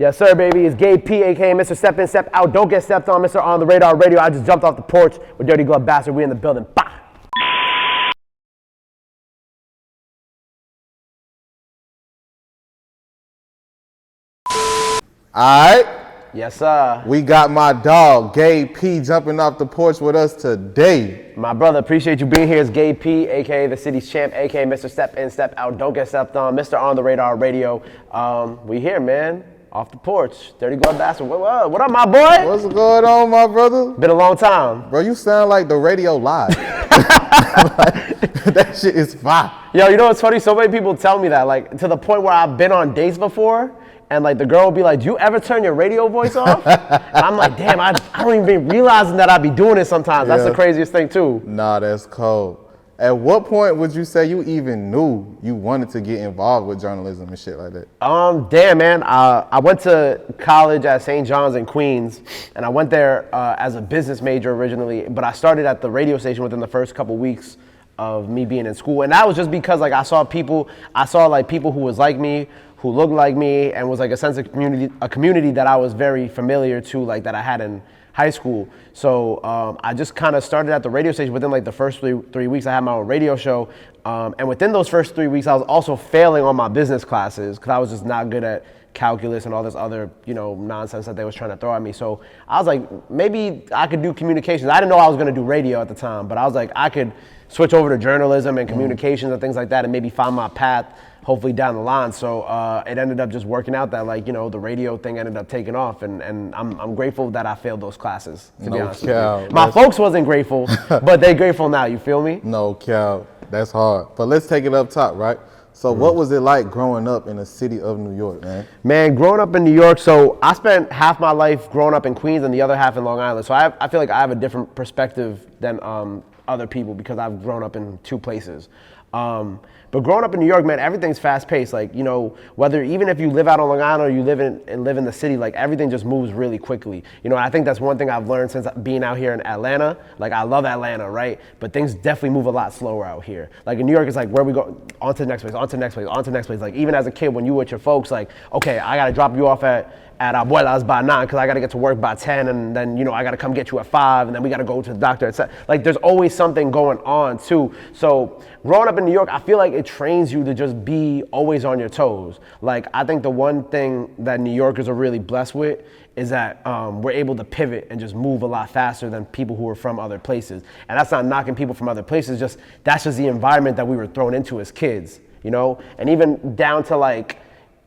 Yes, sir, baby. It's Gabe P, a.k.a. Mr. Step In, Step Out. Don't get stepped on, Mr. On the Radar Radio. I just jumped off the porch with Dirty Glove Bastard. We in the building. Bah! All right. Yes, sir. We got my dog, Gabe P, jumping off the porch with us today. My brother, appreciate you being here. It's Gabe P, a.k.a. the city's champ, a.k.a. Mr. Step In, Step Out. Don't get stepped on, Mr. On the Radar Radio. We here, man. Off the porch. Dirty Glove Bastard. What up, my boy? What's going on, my brother? Been a long time. Bro, you sound like the radio live. That shit is fire. Yo, you know what's funny? So many people tell me that, like, to the point where I've been on dates before, and like the girl will be like, do you ever turn your radio voice off? And I'm like, damn, I don't even be realizing that I be doing it sometimes. That's the craziest thing too. Nah, that's cold. At what point would you say you even knew you wanted to get involved with journalism and shit like that? Damn, man. I went to college at St. John's in Queens, and I went there as a business major originally, but I started at the radio station within the first couple weeks of me being in school. And that was just because like I saw like people who was like me, who looked like me, and was like a sense of community that I was very familiar to, like that I had in high school. So I just kind of started at the radio station. Within like the first three weeks, I had my own radio show. And within those first 3 weeks, I was also failing on my business classes because I was just not good at calculus and all this other, nonsense that they was trying to throw at me. So I was like, maybe I could do communications. I didn't know I was going to do radio at the time, but I was like, I could switch over to journalism and communications and things like that and maybe find my path hopefully down the line. So it ended up just working out that the radio thing ended up taking off, and I'm grateful that I failed those classes, to be honest with you. My folks wasn't grateful, but they grateful now, you feel me? No cap, that's hard. But let's take it up top, right? So what was it like growing up in the city of New York, man? Man, growing up in New York, so I spent half my life growing up in Queens and the other half in Long Island. So I feel like I have a different perspective than other people because I've grown up in two places. But growing up in New York, man, everything's fast paced. Like, whether even if you live out on Long Island or you live in the city, like everything just moves really quickly. I think that's one thing I've learned since being out here in Atlanta. Like, I love Atlanta, right? But things definitely move a lot slower out here. Like in New York, it's like where we go, on to the next place, on to the next place, on to the next place. Like even as a kid, when you with your folks, like, okay, I gotta drop you off at Abuela's by 9 because I got to get to work by 10, and then, I got to come get you at 5, and then we got to go to the doctor, etc. Like, there's always something going on, too. So, growing up in New York, I feel like it trains you to just be always on your toes. Like, I think the one thing that New Yorkers are really blessed with is that we're able to pivot and just move a lot faster than people who are from other places. And that's not knocking people from other places, that's just the environment that we were thrown into as kids, And even down to, like,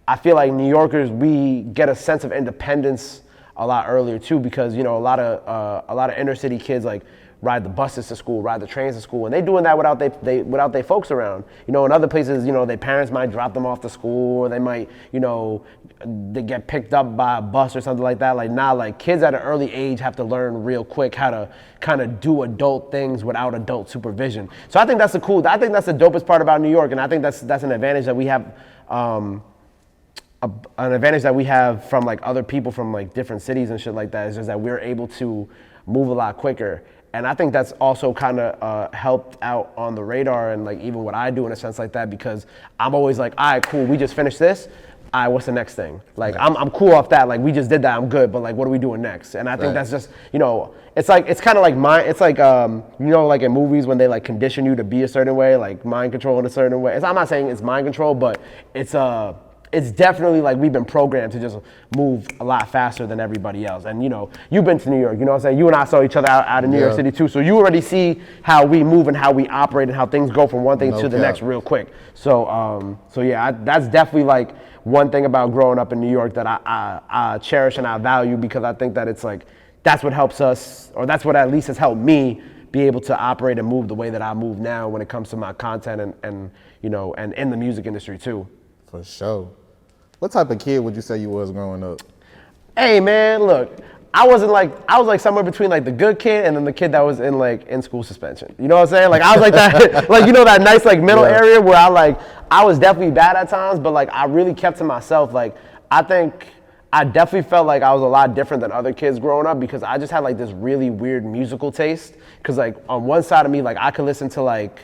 I feel like New Yorkers, we get a sense of independence a lot earlier too, because a lot of inner city kids like ride the buses to school, ride the trains to school, and they doing that without their folks around. In other places, their parents might drop them off to school, or they might, they get picked up by a bus or something like that. Like kids at an early age have to learn real quick how to kind of do adult things without adult supervision. So I think that's the dopest part about New York, and I think that's an advantage that we have. An advantage that we have from like other people from like different cities and shit like that is just that we're able to move a lot quicker. And I think that's also kind of helped out on the radar and like even what I do in a sense like that, because I'm always like, all right, cool, we just finished this. All right, what's the next thing? Like, I'm cool off that. Like, we just did that, I'm good, but like, what are we doing next? And I think that's just, it's kind of like like in movies when they like condition you to be a certain way, like mind control in a certain way. I'm not saying it's mind control, but it's definitely like we've been programmed to just move a lot faster than everybody else. And you've been to New York, what I'm saying? You and I saw each other out in New York City too. So you already see how we move and how we operate and how things go from one thing to the next real quick. So that's definitely like one thing about growing up in New York that I cherish and I value, because I think that it's like, that's what helps us, or that's what at least has helped me be able to operate and move the way that I move now when it comes to my content and in the music industry too. For sure. What type of kid would you say you was growing up? Hey man, look, I was like somewhere between like the good kid and then the kid that was in school suspension. You know what I'm saying? Like I was like that, like that nice like middle area where I was definitely bad at times, but like I really kept to myself. Like I think I definitely felt like I was a lot different than other kids growing up because I just had like this really weird musical taste. Cause like on one side of me, like I could listen to like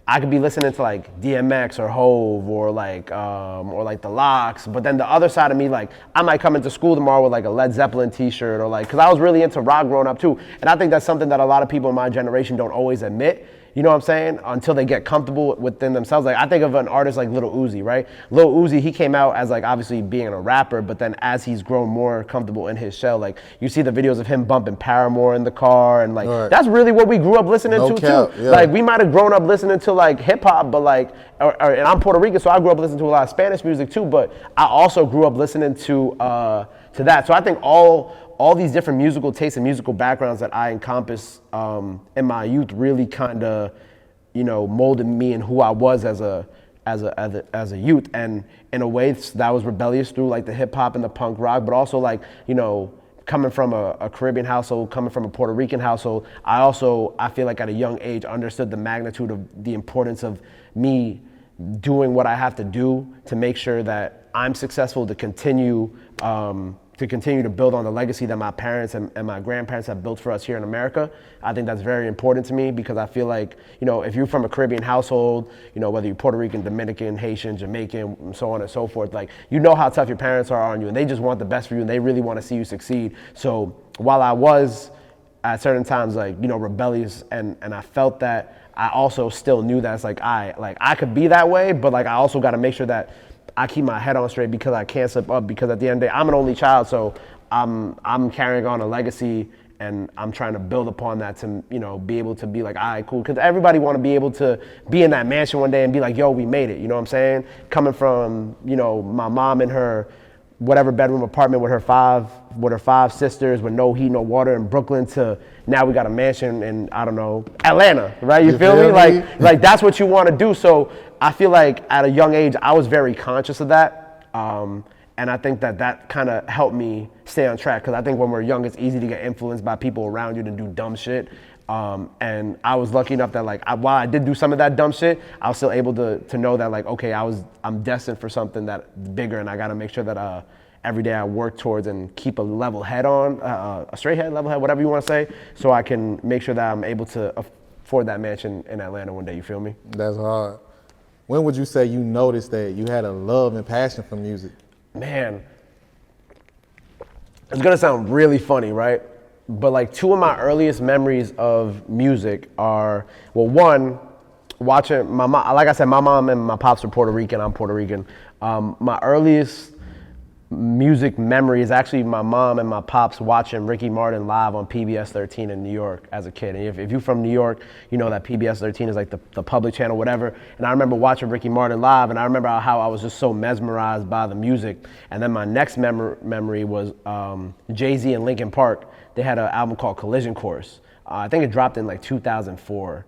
I could be listening to like DMX or Hove or like the Lox, but then the other side of me, like I might come into school tomorrow with like a Led Zeppelin t-shirt or like, cause I was really into rock growing up too. And I think that's something that a lot of people in my generation don't always admit. You know what I'm saying? Until they get comfortable within themselves. Like I think of an artist like Lil Uzi, right? Lil Uzi, he came out as like obviously being a rapper, but then as he's grown more comfortable in his shell, like you see the videos of him bumping Paramore in the car, and like that's really what we grew up listening to too. Yeah. Like we might have grown up listening to like hip hop, but like, and I'm Puerto Rican, so I grew up listening to a lot of Spanish music too. But I also grew up listening to that. So I think all these different musical tastes and musical backgrounds that I encompass in my youth really kind of, you know, molded me and who I was as a youth. And in a way that was rebellious through like the hip hop and the punk rock, but also like, you know, coming from a Caribbean household, coming from a Puerto Rican household, I feel like at a young age understood the magnitude of the importance of me doing what I have to do to make sure that I'm successful to continue to build on the legacy that my parents and my grandparents have built for us here in America. I think that's very important to me because I feel like, you know, if you're from a Caribbean household, you know, whether you're Puerto Rican, Dominican, Haitian, Jamaican, and so on and so forth, like, you know how tough your parents are on you and they just want the best for you and they really want to see you succeed. So while I was at certain times, like, you know, rebellious and I felt that, I also still knew that it's like I could be that way, but like I also got to make sure that I keep my head on straight because I can't slip up, because at the end of the day, I'm an only child, so I'm carrying on a legacy and I'm trying to build upon that to, you know, be able to be like, all right, cool. Because everybody want to be able to be in that mansion one day and be like, yo, we made it. You know what I'm saying? Coming from, you know, my mom in her whatever bedroom apartment with her five sisters with no heat, no water in Brooklyn, to now we got a mansion in, I don't know, Atlanta, right? You feel me? Like that's what you want to do. So I feel like at a young age, I was very conscious of that. And I think that kind of helped me stay on track. Because I think when we're young, it's easy to get influenced by people around you to do dumb shit. And I was lucky enough that like, while I did do some of that dumb shit, I was still able to know that like, okay, I'm destined for something that bigger, and I got to make sure that every day I work towards and keep a level head on, a straight head, level head, whatever you want to say, so I can make sure that I'm able to afford that mansion in Atlanta one day. You feel me? That's hard. When would you say you noticed that you had a love and passion for music? Man, it's gonna sound really funny, right? But like two of my earliest memories of music are, well, one, watching my mom. Like I said, my mom and my pops are Puerto Rican. I'm Puerto Rican. My earliest music memory is actually my mom and my pops watching Ricky Martin live on PBS 13 in New York as a kid. And if you're from New York, you know that PBS 13 is like the public channel, whatever. And I remember watching Ricky Martin live, and I remember how I was just so mesmerized by the music. And then my next memory was Jay-Z and Linkin Park. They had an album called Collision Course. I think it dropped in like 2003,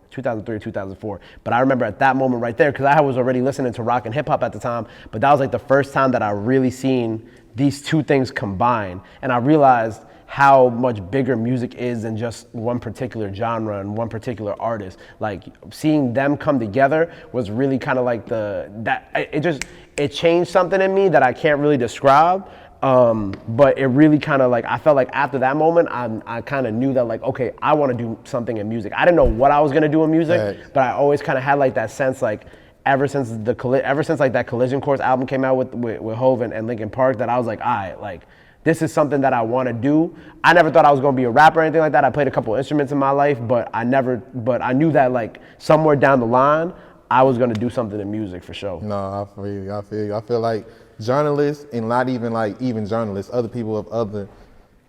2004. But I remember at that moment right there, because I was already listening to rock and hip hop at the time, but that was like the first time that I really seen these two things combine. And I realized how much bigger music is than just one particular genre and one particular artist. Like seeing them come together was really kind of like it changed something in me that I can't really describe. But it really kind of like, I felt like after that moment, I kind of knew that like, okay, I want to do something in music. I didn't know what I was going to do in music, right, but I always kind of had like that sense, like ever since like that Collision Course album came out with Hove and Linkin Park, that I was like, all right, like this is something that I want to do. I never thought I was going to be a rapper or anything like that. I played a couple instruments in my life, but I knew that like somewhere down the line, I was going to do something in music for sure. No, I feel you. I feel like journalists, and not even like even journalists, other people of other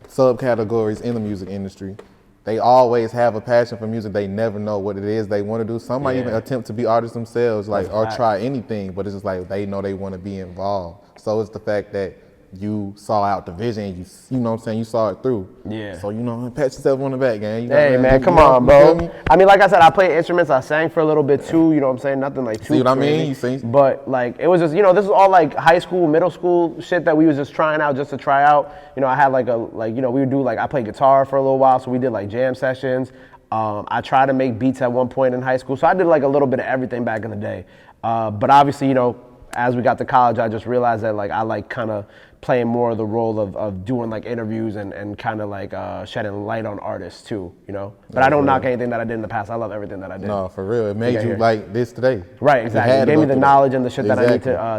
subcategories in the music industry, they always have a passion for music. They never know what it is they want to do. Some might even attempt to be artists themselves, like, or try anything, but it's just like they know they want to be involved. So it's the fact that you saw out the vision, you know what I'm saying, you saw it through. Yeah. So, you know, pat yourself on the back, gang. Hey, man, come on, bro. I mean, like I said, I played instruments, I sang for a little bit too, you know what I'm saying? Nothing like too See what crazy. I mean? You sing. But like, it was just, you know, this is all like high school, middle school shit that we was just trying out just to try out. You know, I had we would do like, I played guitar for a little while, so we did like jam sessions. I tried to make beats at one point in high school, so I did like a little bit of everything back in the day. But obviously, you know, as we got to college, I just realized that like I like kind of playing more of the role of doing like interviews and kind of like shedding light on artists too, you know. But I don't knock anything that I did in the past. I love everything that I did. No, for real. It made you like this today. Right, exactly. It gave me the knowledge and the shit that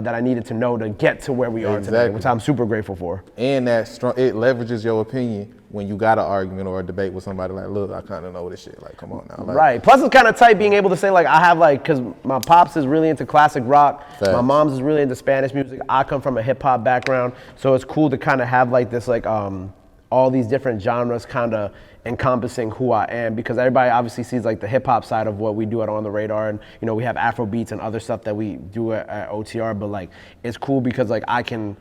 I needed to know to get to where we are today, which I'm super grateful for. And that it leverages your opinion when you got an argument or a debate with somebody like, look, I kind of know this shit. Like, come on now. Like, right. Plus, it's kind of tight being able to say, like, I have, like, because my pops is really into classic rock. Facts. My mom's is really into Spanish music. I come from a hip-hop background. So it's cool to kind of have, like, this, like, all these different genres kind of encompassing who I am, because everybody obviously sees, like, the hip-hop side of what we do at On The Radar. And, you know, we have Afro beats and other stuff that we do at OTR. But, like, it's cool because, like, I can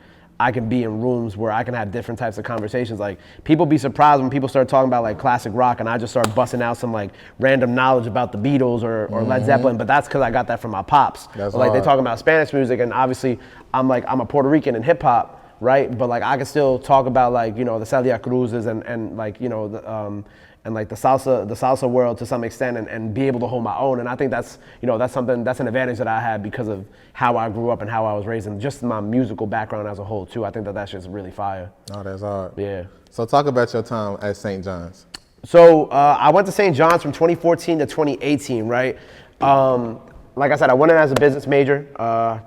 be in rooms where I can have different types of conversations. Like, people be surprised when people start talking about like classic rock and I just start busting out some like random knowledge about the Beatles or Led Zeppelin, but that's because I got that from my pops. That's like they talking about Spanish music, and obviously I'm a Puerto Rican in hip hop, right? But like I can still talk about like, you know, the Celia Cruzes and like, you know, and like the salsa world to some extent, and be able to hold my own. And I think that's, you know, that's an advantage that I had because of how I grew up and how I was raised, and just my musical background as a whole too. I think that's just really fire. Oh, that's hard. Yeah. So talk about your time at St. John's. So I went to St. John's from 2014 to 2018, right? Like I said, I went in as a business major,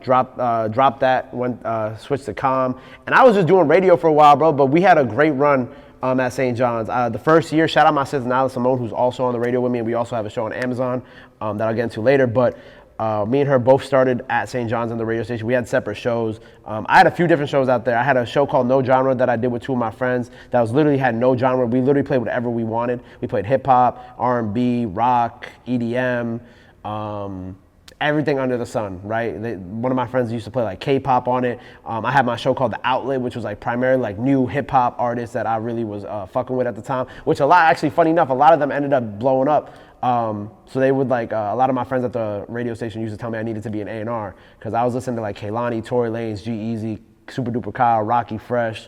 dropped that, switched to comm, and I was just doing radio for a while, bro. But we had a great run at St. John's. The first year, shout out my sister Nyla Simone, who's also on the radio with me, and we also have a show on Amazon that I'll get into later. But me and her both started at St. John's on the radio station. We had separate shows. I had a few different shows out there. I had a show called No Genre that I did with two of my friends that was literally had no genre. We literally played whatever we wanted. We played hip hop, R&B, rock, EDM, everything under the sun, right? One of my friends used to play like K-pop on it. I had my show called The Outlet, which was like primarily like new hip-hop artists that I really was fucking with at the time, which actually funny enough, a lot of them ended up blowing up. So they would like, a lot of my friends at the radio station used to tell me I needed to be an A&R, because I was listening to like Kehlani, Tory Lanez, G-Eazy, Super Duper Kyle, Rocky Fresh,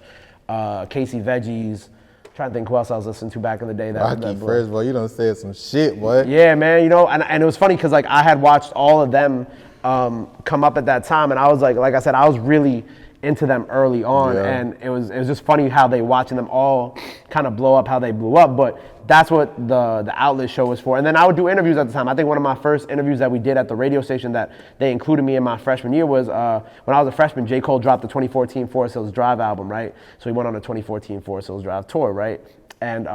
Casey Veggies. Trying to think who else I was listening to back in the day. Rocky Fresh, boy, you done said some shit, boy. Yeah, man, you know, and it was funny because like I had watched all of them come up at that time, and I was like I said, I was really into them early on, and it was just funny how they watching them all kind of blow up, how they blew up. But that's what the Outlet show was for. And then I would do interviews at the time. I think one of my first interviews that we did at the radio station that they included me in my freshman year was when I was a freshman. J. Cole dropped the 2014 Forest Hills Drive album, right? So he went on a 2014 Forest Hills Drive tour, right? And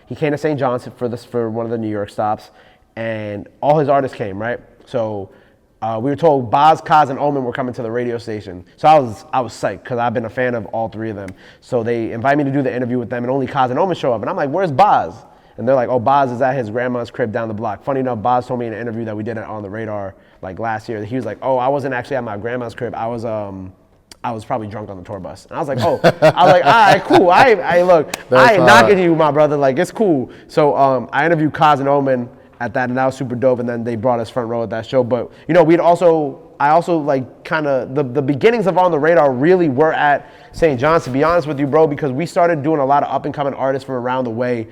he came to St. John's for one of the New York stops, and all his artists came, right? So we were told Boz, Kaz, and Omen were coming to the radio station. So I was psyched because I've been a fan of all three of them. So they invited me to do the interview with them, and only Kaz and Omen show up. And I'm like, where's Boz? And they're like, oh, Boz is at his grandma's crib down the block. Funny enough, Boz told me in an interview that we did On The Radar like last year that he was like, oh, I wasn't actually at my grandma's crib. I was probably drunk on the tour bus. And I was like, oh. I was like, all right, cool. Look, I ain't knocking you, my brother. Like, it's cool. So I interviewed Kaz and Omen at that, and that was super dope. And then they brought us front row at that show. But, you know, I also like kind of, the beginnings of On The Radar really were at St. John's, to be honest with you, bro, because we started doing a lot of up-and-coming artists from around the way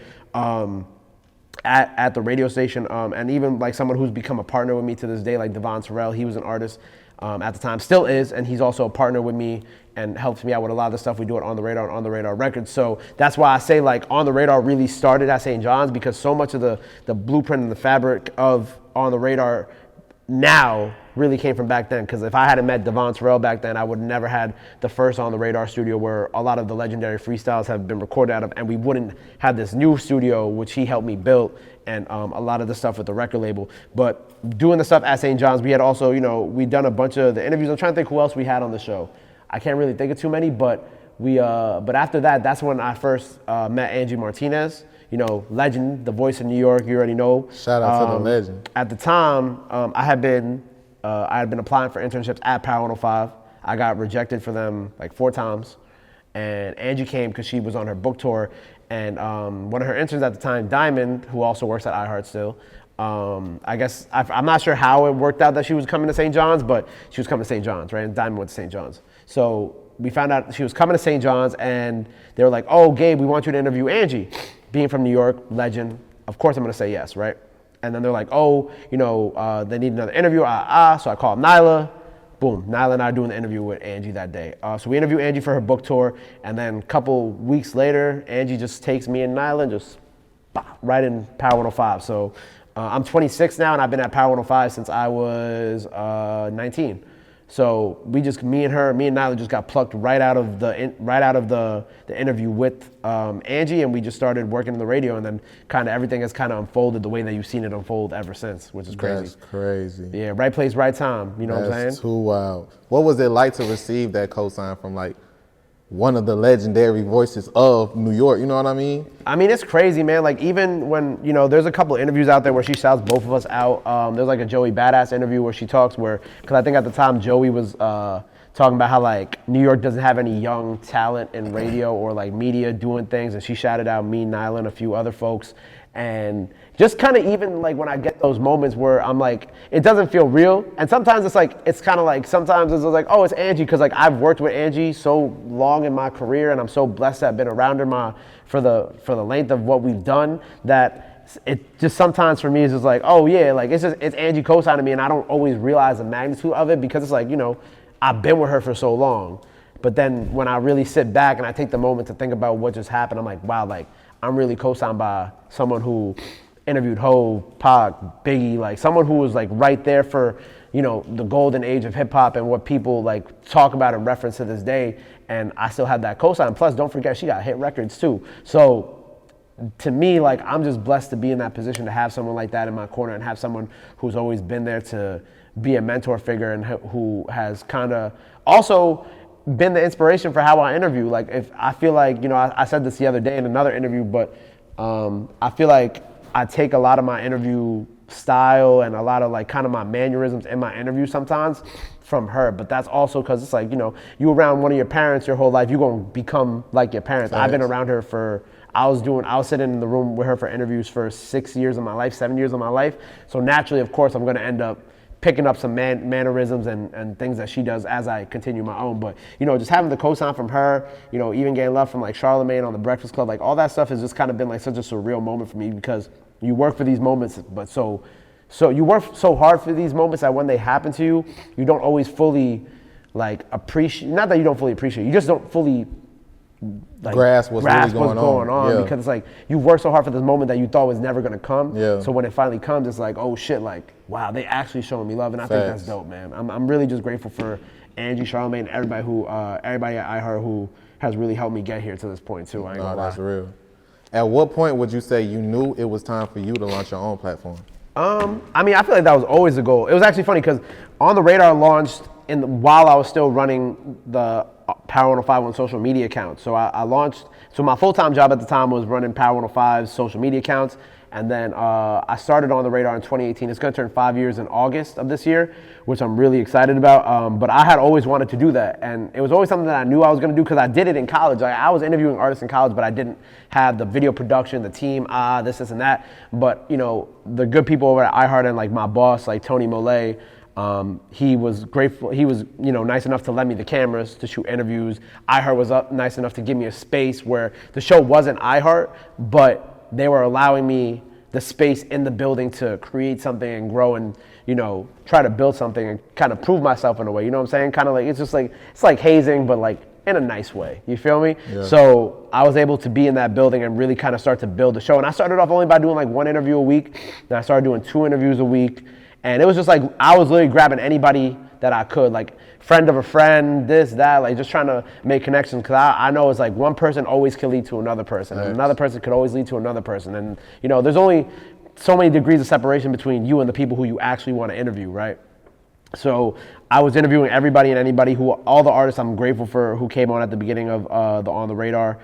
at the radio station. And even like someone who's become a partner with me to this day, like Devon Terrell, he was an artist at the time, still is, and he's also a partner with me and helps me out with a lot of the stuff we do On The Radar and On The Radar Records. So that's why I say like On The Radar really started at St. John's, because so much of the blueprint and the fabric of On The Radar now really came from back then. Because if I hadn't met Devon Terrell back then, I would have never had the first On The Radar studio where a lot of the legendary freestyles have been recorded out of, and we wouldn't have this new studio which he helped me build, and a lot of the stuff with the record label. But doing the stuff at St. John's, we had also, you know, we'd done a bunch of the interviews. I'm trying to think who else we had on the show. I can't really think of too many, but but after that, that's when I first met Angie Martinez. You know, legend, the voice of New York, you already know. Shout out to the legend. At the time, I had been applying for internships at Power 105. I got rejected for them like 4 times. And Angie came because she was on her book tour. And one of her interns at the time, Diamond, who also works at iHeart still, I guess, I'm not sure how it worked out that she was coming to St. John's, but she was coming to St. John's, right? And Diamond went to St. John's. So we found out she was coming to St. John's, and they were like, oh, Gabe, we want you to interview Angie. Being from New York, legend, of course I'm gonna say yes, right? And then they're like, oh, you know, they need another interview, so I called Nyla. boom, Nyla and I are doing the interview with Angie that day. So we interview Angie for her book tour, and then a couple weeks later, Angie just takes me and Nyla and just right in Power 105. So I'm 26 now, and I've been at Power 105 since I was 19. So me and Nyla just got plucked right out of the interview with Angie, and we just started working in the radio, and then kind of everything has kind of unfolded the way that you've seen it unfold ever since, which is crazy. That's crazy. Yeah, right place, right time. You know what I'm saying? That's too wild. What was it like to receive that cosign from like one of the legendary voices of New York? You know what I mean? I mean, it's crazy, man. Like, even when, there's a couple of interviews out there where she shouts both of us out. There's like a Joey Badass interview where she talks because I think at the time Joey was talking about how like New York doesn't have any young talent in radio or like media doing things, and she shouted out me, Nyla, and a few other folks. And just kind of even like when I get those moments where I'm like, it doesn't feel real. And sometimes it's kind of like, sometimes it's like, oh, it's Angie. Cause like I've worked with Angie so long in my career, and I'm so blessed to have been around her for the length of what we've done, that it just sometimes for me is just like, oh yeah, like it's Angie co-signing me, and I don't always realize the magnitude of it because it's like, I've been with her for so long. But then when I really sit back and I take the moment to think about what just happened, I'm like, wow, like I'm really co-signed by someone who interviewed Hov, Pac, Biggie, like someone who was like right there for, the golden age of hip hop and what people like talk about and reference to this day. And I still have that cosign. Plus, don't forget, she got hit records too. So to me, like, I'm just blessed to be in that position to have someone like that in my corner and have someone who's always been there to be a mentor figure and who has kind of also been the inspiration for how I interview. Like, if I feel like, I said this the other day in another interview, but I feel like I take a lot of my interview style and a lot of like kind of my mannerisms in my interview sometimes from her. But that's also because it's like, you around one of your parents your whole life, you're going to become like your parents. Nice. I've been around her I was sitting in the room with her for interviews for 7 years of my life. So naturally, of course, I'm going to end up picking up some mannerisms and things that she does as I continue my own. But, just having the cosign from her, even getting love from like Charlamagne on The Breakfast Club, like all that stuff has just kind of been like such a surreal moment for me, because you work for these moments, but so you work so hard for these moments that when they happen to you, you don't always fully like appreciate, not that you don't fully appreciate, you just don't fully like grasp what's really going on. Yeah. Because it's like you work so hard for this moment that you thought was never gonna come. Yeah. So when it finally comes, it's like, oh shit, like wow, they actually showing me love, and I think that's dope, man. I'm really just grateful for Angie, Charlamagne, and everybody at iHeart who has really helped me get here to this point too. I ain't gonna lie. That's real. At what point would you say you knew it was time for you to launch your own platform? I mean, I feel like that was always the goal. It was actually funny because On the Radar launched while I was still running the Power 105 social media account. So I launched, so my full-time job at the time was running Power 105's social media accounts. And then I started On the Radar in 2018. It's going to turn 5 years in August of this year, which I'm really excited about. But I had always wanted to do that. And it was always something that I knew I was going to do because I did it in college. I was interviewing artists in college, but I didn't have the video production, the team, this and that. But, the good people over at iHeart and like my boss, like Tony Mollet, he was grateful. He was, nice enough to lend me the cameras to shoot interviews. iHeart was nice enough to give me a space where the show wasn't iHeart, but they were allowing me the space in the building to create something and grow and, try to build something and kind of prove myself in a way. You know what I'm saying? Kind of like, it's like hazing, but like in a nice way. You feel me? Yeah. So I was able to be in that building and really kind of start to build the show. And I started off only by doing like one interview a week. Then I started doing 2 interviews a week. And it was just like, I was literally grabbing anybody that I could, like friend of a friend, this, that, like just trying to make connections. Cause I know it's like one person always can lead to another person. And another person could always lead to another person. And there's only so many degrees of separation between you and the people who you actually want to interview, right? So I was interviewing everybody and anybody all the artists I'm grateful for who came on at the beginning of the On the Radar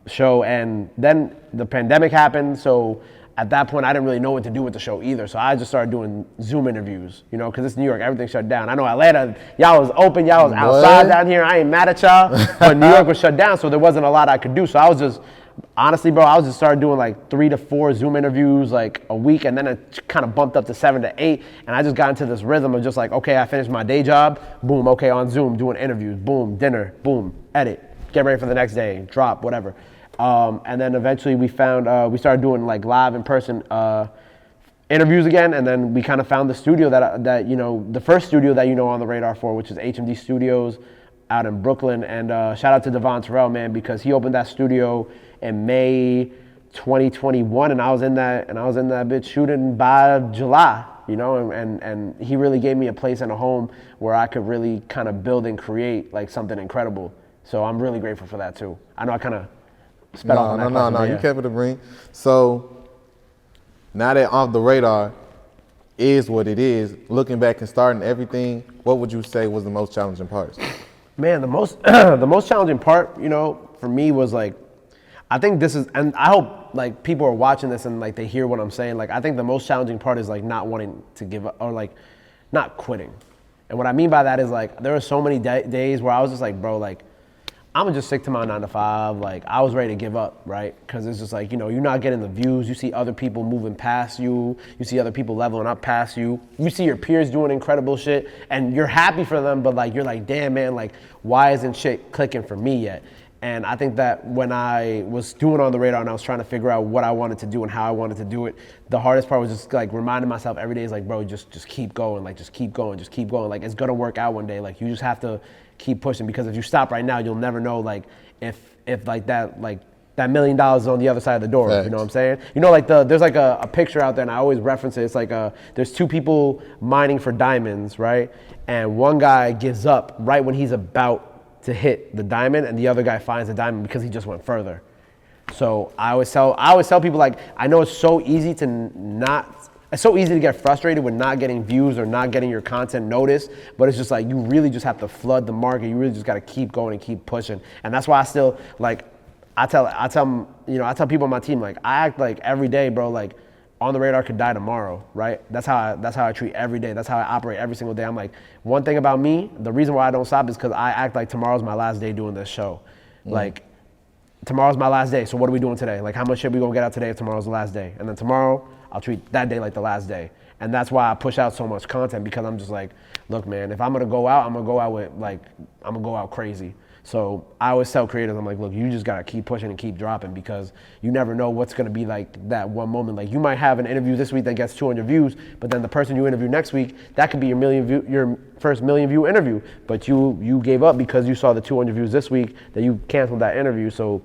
show. And then the pandemic happened. So at that point, I didn't really know what to do with the show either. So I just started doing Zoom interviews, because it's New York, everything shut down. I know Atlanta, y'all was open, y'all was outside down here. I ain't mad at y'all, but New York was shut down, so there wasn't a lot I could do. So I was just, honestly, bro, I was just started doing like 3 to 4 Zoom interviews like a week, and then it kind of bumped up to 7 to 8, and I just got into this rhythm of just like, okay, I finished my day job, boom, okay, on Zoom, doing interviews, boom, dinner, boom, edit, get ready for the next day, drop, whatever. And then eventually we started doing like live in person interviews again, and then we kind of found the studio that you know, the first studio that you know on the radar for, which is HMD Studios out in Brooklyn. And shout out to Devon Terrell, man, because he opened that studio in May 2021, and I was in that bitch shooting by July, you know, and he really gave me a place and a home where I could really kind of build and create like something incredible. So I'm really grateful for that too. I know I kind of sped off on that question, No, you kept it a ring. So now that Off the Radar is what it is, looking back and starting everything, what would you say was the most challenging parts? Man, the most the most challenging part, you know, for me was like, I think this is, and I hope like people are watching this and like they hear what I'm saying. Like, I think the most challenging part is like not wanting to give up, or like not quitting. And what I mean by that is like, there were so many days where I was just like, bro, like, I'm just stick to my 9 to 5. Like, I was ready to give up, right? Because it's just like, you know, you're not getting the views. You see other people moving past you. You see other people leveling up past you. You see your peers doing incredible shit, and you're happy for them, but like, you're like, damn, man, like, why isn't shit clicking for me yet? And I think that when I was doing On the Radar and I was trying to figure out what I wanted to do and how I wanted to do it, the hardest part was just like reminding myself every day is like, bro, just keep going. Like, just keep going, just keep going. Like, it's gonna work out one day. Like, you just have to keep pushing, because if you stop right now, you'll never know like if like that $1 million is on the other side of the door. Thanks. You know what I'm saying? You know, like there's like a picture out there, and I always reference it. It's like there's two people mining for diamonds, right? And one guy gives up right when he's about to hit the diamond, and the other guy finds the diamond because he just went further. So I always tell people, like, I know it's so easy to get frustrated with not getting views or not getting your content noticed, but it's just like, you really just have to flood the market. You really just got to keep going and keep pushing. And that's why I still, like, I tell people on my team, like, I act like every day, bro, like, On the Radar could die tomorrow, right? That's how I treat every day. That's how I operate every single day. I'm like, one thing about me, the reason why I don't stop is because I act like tomorrow's my last day doing this show. Like, tomorrow's my last day, so what are we doing today? Like, how much shit we gonna get out today if tomorrow's the last day? And then tomorrow, I'll treat that day like the last day. And that's why I push out so much content, because I'm just like, look, man, if I'm gonna go out, I'm gonna go out with, like, I'm gonna go out crazy. So I always tell creators, I'm like, look, you just gotta keep pushing and keep dropping, because you never know what's gonna be like that one moment. Like, you might have an interview this week that gets 200 views, but then the person you interview next week, that could be your first million view interview. But you gave up because you saw the 200 views this week, that you canceled that interview, so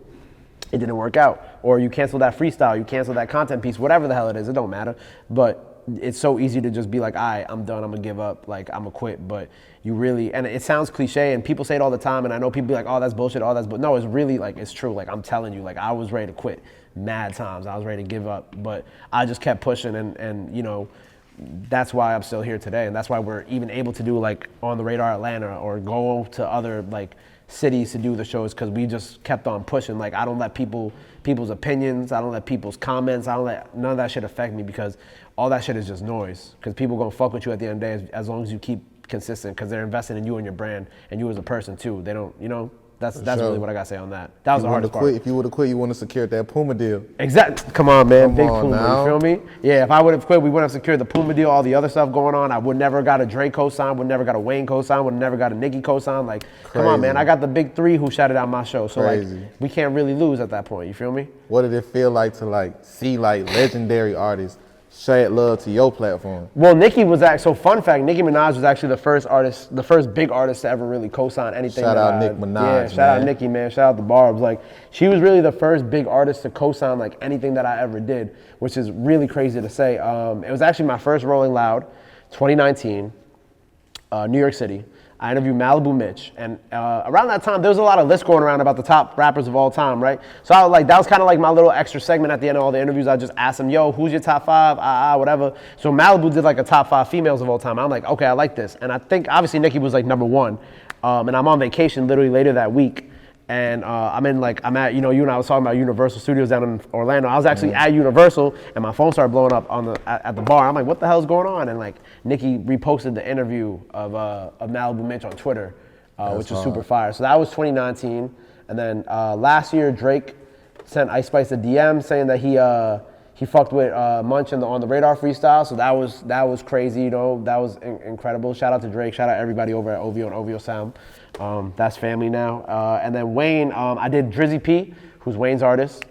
it didn't work out. Or you canceled that freestyle, you canceled that content piece, whatever the hell it is, it don't matter. But it's so easy to just be like, all right, I'm done, I'm gonna give up, like, I'm gonna quit. But you really, and it sounds cliche, and people say it all the time, and I know people be like, oh, that's bullshit, but no, it's really, like, it's true. Like, I'm telling you, like, I was ready to quit mad times. I was ready to give up, but I just kept pushing, and you know, that's why I'm still here today, and that's why we're even able to do, like, On the Radar Atlanta, or go to other, like, cities to do the shows, because we just kept on pushing. Like, I don't let people's opinions, I don't let people's comments, I don't let none of that shit affect me, because all that shit is just noise. Because people gonna fuck with you at the end of the day as long as you keep consistent, because they're investing in you and your brand and you as a person too. They don't, you know, that's really what I gotta say on that. That was the hardest part. If you would have quit, you wouldn't have secured that Puma deal. Exactly. Come on, man. Big Puma. Now. You feel me? Yeah, if I would have quit, we wouldn't have secured the Puma deal, all the other stuff going on. I would never got a Drake co-sign, would never got a Wayne co-sign, would never got a Nicki co-sign. Like, come on, man. I got the big three who shouted out my show. So, like, we can't really lose at that point. You feel me? What did it feel like to, like, see, like, legendary artists shed love to your platform? Well, Nicki was so fun fact, Nicki Minaj was actually the first big artist to ever really co-sign anything. Shout out Nick Minaj, yeah, shout out Nicki, man. Shout out the Barbs. Like, she was really the first big artist to co-sign, like, anything that I ever did, which is really crazy to say. It was actually my first Rolling Loud, 2019, New York City. I interviewed Malibu Mitch, and around that time, there was a lot of lists going around about the top rappers of all time, right? So I was like, that was kind of like my little extra segment at the end of all the interviews. I just asked them, yo, who's your top five? Whatever. So Malibu did like a top 5 females of all time. I'm like, okay, I like this. And I think obviously Nicki was like number 1. And I'm on vacation literally later that week. And I'm at, you know, you and I was talking about Universal Studios down in Orlando. I was actually at Universal, and my phone started blowing up at the bar. I'm like, what the hell's going on? And like, Nicki reposted the interview of Malibu Mitch on Twitter, which was super fire. So that was 2019. And then last year, Drake sent Ice Spice a DM saying that he fucked with Munch On the Radar freestyle. So that was crazy, you know, that was incredible. Shout out to Drake, shout out everybody over at OVO and OVO Sound. That's family now. And then Wayne, I did Drizzy P, who's Wayne's artist.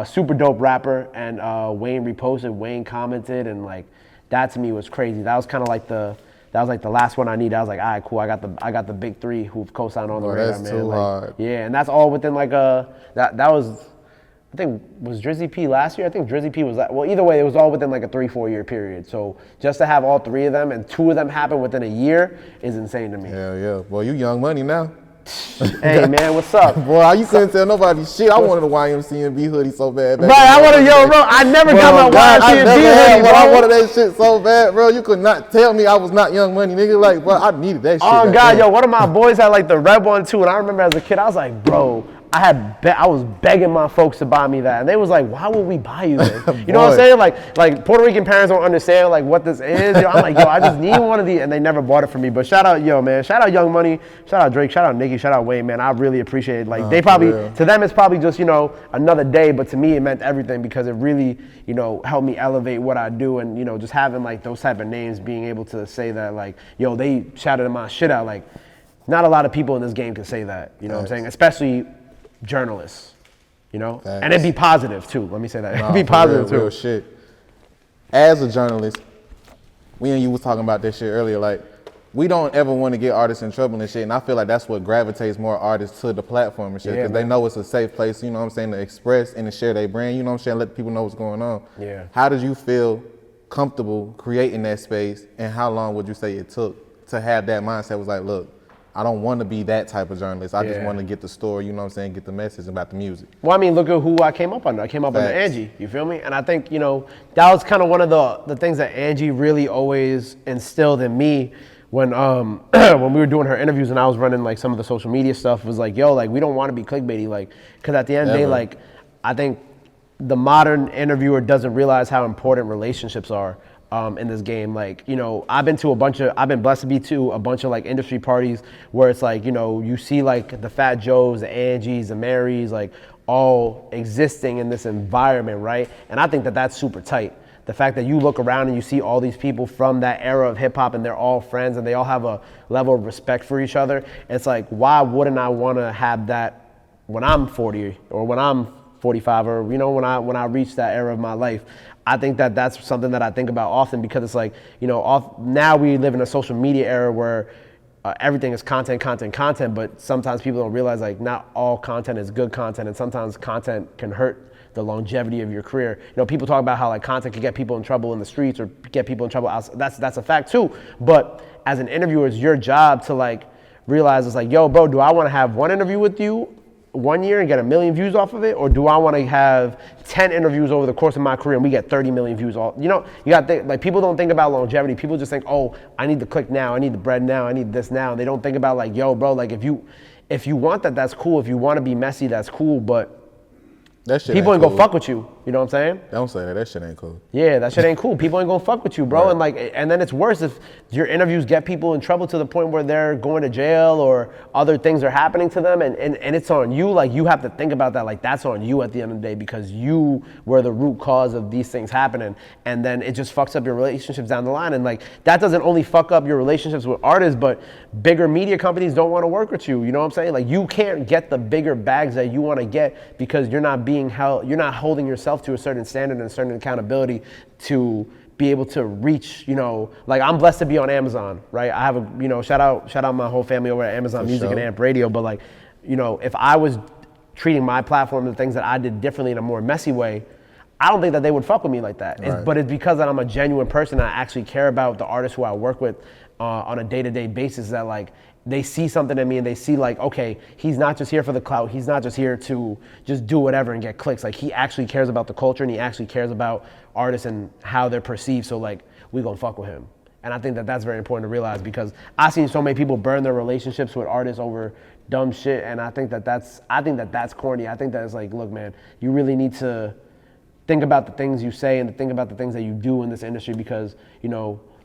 super dope rapper, and Wayne reposted, Wayne commented, and like that to me was crazy. That was kind of like the last one I needed. I was like, all right, cool. I got the big three who've co-signed on the radar, that's man. too like, hard. Yeah, and that's all within like that was. I think, was Drizzy P last year? I think Drizzy P was, well, either way, it was all within like a 3-4 year period. So just to have all three of them and 2 of them happen within a year is insane to me. Hell yeah. Boy, you Young Money now. Hey, man, what's up? Boy, you couldn't tell nobody shit. I wanted a YMCMB hoodie so bad. Bro, I wanted, bro, I never got my YMCMB hoodie, bro. I wanted that shit so bad, bro. You could not tell me I was not Young Money, nigga. Like, bro, I needed that shit. Oh, God, one of my boys had like the red one too. And I remember as a kid, I was like, bro, I was begging my folks to buy me that, and they was like, "Why would we buy you this?" You know what I'm saying? Like Puerto Rican parents don't understand like what this is. I'm like, I just need one of these, and they never bought it for me. But shout out, man, shout out Young Money, shout out Drake, shout out Nicki, shout out Wayne, man. I really appreciate it. Like they probably to them it's probably just another day, but to me it meant everything because it really helped me elevate what I do, and just having like those type of names, being able to say that like they shouted my shit out. Like not a lot of people in this game can say that. You know what I'm saying? Especially journalists, and it'd be positive too. Let me say that. It'd be positive too. Real shit. As a journalist, we and you was talking about this shit earlier. Like, we don't ever want to get artists in trouble and shit. And I feel like that's what gravitates more artists to the platform and shit. Because they know it's a safe place, to express and to share their brand, let people know what's going on. Yeah. How did you feel comfortable creating that space, and how long would you say it took to have that mindset? Was like, look, I don't want to be that type of journalist. I just want to get the story, get the message about the music. Well, I mean, look at who I came up under. I came up under Angie, you feel me? And I think, that was kind of one of the things that Angie really always instilled in me when when we were doing her interviews and I was running like some of the social media stuff, was like, like we don't want to be clickbaity, like, because at the end of the day, like, I think the modern interviewer doesn't realize how important relationships are. In this game, like, I've been blessed to be to a bunch of like industry parties where it's like, you see like the Fat Joes, the Angies, the Marys, like all existing in this environment, right? And I think that that's super tight. The fact that you look around and you see all these people from that era of hip hop and they're all friends and they all have a level of respect for each other. It's like, why wouldn't I want to have that when I'm 40 or when I'm 45 or, when I reach that era of my life? I think that that's something that I think about often because it's like, now we live in a social media era where everything is content, but sometimes people don't realize like not all content is good content, and sometimes content can hurt the longevity of your career. People talk about how like content can get people in trouble in the streets or get people in trouble outside. That's a fact too. But as an interviewer, it's your job to like realize it's like, yo, bro, do I want to have one interview with you 1 year and get 1 million views off of it, or do I want to have 10 interviews over the course of my career and we get 30 million views off? You got to think, like, people don't think about longevity. People just think, oh, I need the click now, I need the bread now, I need this now. And they don't think about like, yo, bro, like if you want that, that's cool. If you want to be messy, that's cool. But that shit people ain't cool. gonna fuck with you. You know what I'm saying? Don't say that. That shit ain't cool. Yeah, that shit ain't cool. People ain't gonna fuck with you, bro. Right. And then it's worse if your interviews get people in trouble to the point where they're going to jail or other things are happening to them, and it's on you. Like, you have to think about that. Like, that's on you at the end of the day because you were the root cause of these things happening, and then it just fucks up your relationships down the line. And like, that doesn't only fuck up your relationships with artists, but bigger media companies don't want to work with you. You know what I'm saying? Like, you can't get the bigger bags that you want to get because you're not being held. You're not holding yourself to a certain standard and a certain accountability to be able to reach, like, I'm blessed to be on Amazon, right? I have a, shout out my whole family over at Amazon Music and Amp Radio. But like, if I was treating my platform and the things that I did differently in a more messy way, I don't think that they would fuck with me like that. Right. But it's because that I'm a genuine person. I actually care about the artists who I work with on a day-to-day basis, that like, they see something in me and they see like, okay, he's not just here for the clout. He's not just here to just do whatever and get clicks. Like, he actually cares about the culture and he actually cares about artists and how they're perceived. So like, we gonna fuck with him. And I think that that's very important to realize because I've seen so many people burn their relationships with artists over dumb shit. And I think that that's corny. I think that it's like, look, man, you really need to think about the things you say and to think about the things that you do in this industry because,